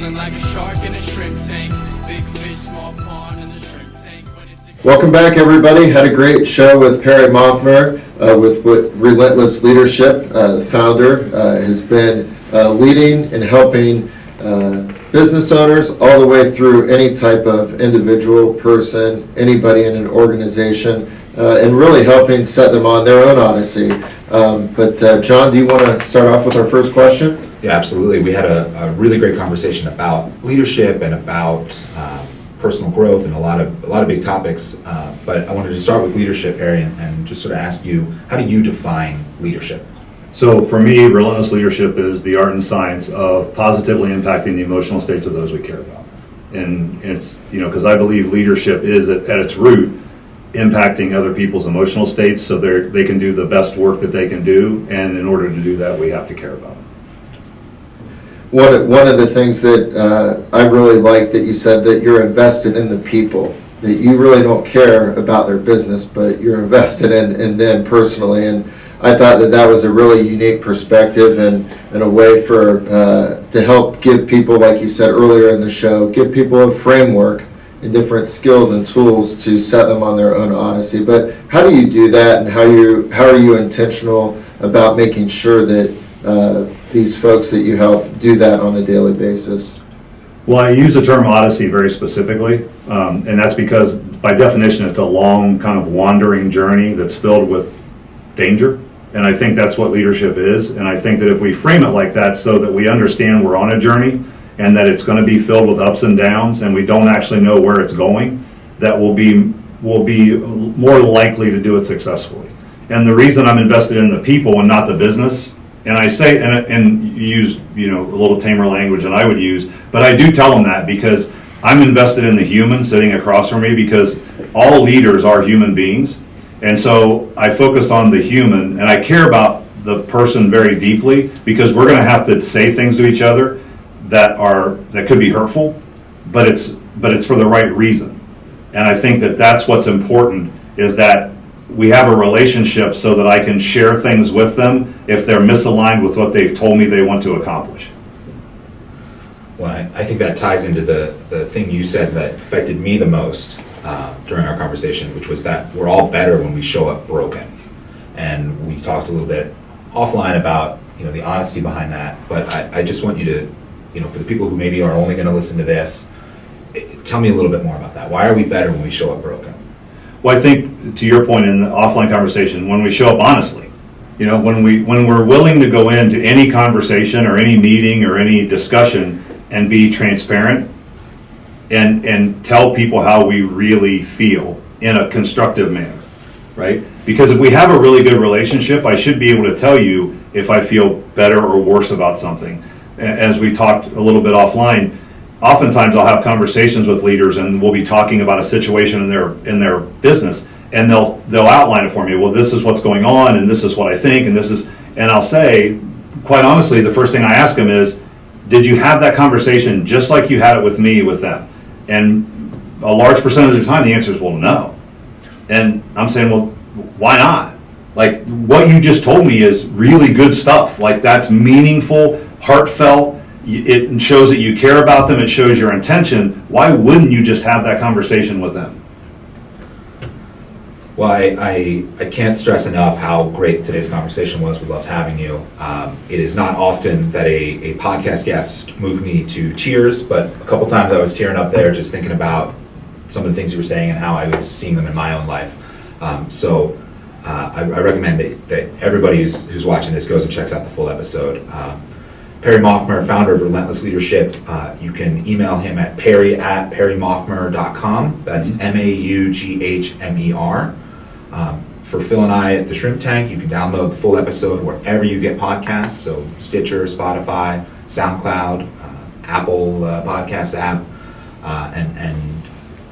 feeling like a shark in a shrimp tank. Big fish, small pond in the shrimp tank. Welcome back, everybody. Had a great show with Perry Moffmer with Relentless Leadership. The founder has been leading and helping business owners all the way through any type of individual person, anybody in an organization, and really helping set them on their own Odyssey. But John, do you want to start off with our first question? Yeah, absolutely. We had a really great conversation about leadership and about personal growth and a lot of big topics. But I wanted to start with leadership, Harry, and just sort of ask you, how do you define leadership? So for me, relentless leadership is the art and science of positively impacting the emotional states of those we care about. And it's, because I believe leadership is at its root impacting other people's emotional states so they can do the best work that they can do. And in order to do that, we have to care about them. One of the things that I really like that you said, that you're invested in the people, that you really don't care about their business, but you're invested in them personally. And I thought that was a really unique perspective and a way to help give people, like you said earlier in the show, give people a framework and different skills and tools to set them on their own Odyssey. But how do you do that, and how are you intentional about making sure that these folks that you help do that on a daily basis? Well, I use the term Odyssey very specifically, and that's because by definition it's a long kind of wandering journey that's filled with danger, and I think that's what leadership is. And I think that if we frame it like that so that we understand we're on a journey and that it's going to be filled with ups and downs and we don't actually know where it's going, that we'll be more likely to do it successfully. And the reason I'm invested in the people and not the business, and I say, and you use, a little tamer language than I would use, but I do tell them that because I'm invested in the human sitting across from me, because all leaders are human beings. And so I focus on the human, and I care about the person very deeply, because we're going to have to say things to each other that could be hurtful, but it's for the right reason. And I think that that's what's important, is that we have a relationship so that I can share things with them if they're misaligned with what they've told me they want to accomplish. Well, I think that ties into the thing you said that affected me the most during our conversation, which was that we're all better when we show up broken. And we talked a little bit offline about the honesty behind that. But I just want you to, for the people who maybe are only going to listen to this, tell me a little bit more about that. Why are we better when we show up broken? Well, I think, to your point in the offline conversation, when we show up honestly, when we're willing to go into any conversation or any meeting or any discussion and be transparent and tell people how we really feel in a constructive manner, right? Because if we have a really good relationship, I should be able to tell you if I feel better or worse about something. As we talked a little bit offline, oftentimes I'll have conversations with leaders and we'll be talking about a situation in their business, and they'll outline it for me. Well, this is what's going on, and this is what I think, and I'll say, quite honestly, the first thing I ask them is, did you have that conversation just like you had it with me with them? And a large percent of the time the answer is, well, no. And I'm saying, well, why not? Like, what you just told me is really good stuff. Like, that's meaningful, heartfelt. It shows that you care about them. It shows your intention. Why wouldn't you just have that conversation with them? Well, I can't stress enough how great today's conversation was. We loved having you. It is not often that a podcast guest moved me to tears, but a couple times I was tearing up there just thinking about some of the things you were saying and how I was seeing them in my own life. So I recommend that everybody who's watching this goes and checks out the full episode. Perry Moffmer, founder of Relentless Leadership. You can email him at perry@perrymoffmer.com. That's MAUGHMER. For Phil and I at the Shrimp Tank, you can download the full episode wherever you get podcasts, so Stitcher, Spotify, SoundCloud, Apple Podcasts app. And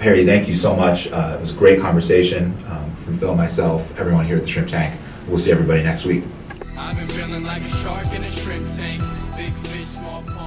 Perry, thank you so much. It was a great conversation from Phil, myself, everyone here at the Shrimp Tank. We'll see everybody next week. I've been feeling like a shark in a shrimp tank. Big fish, small pond.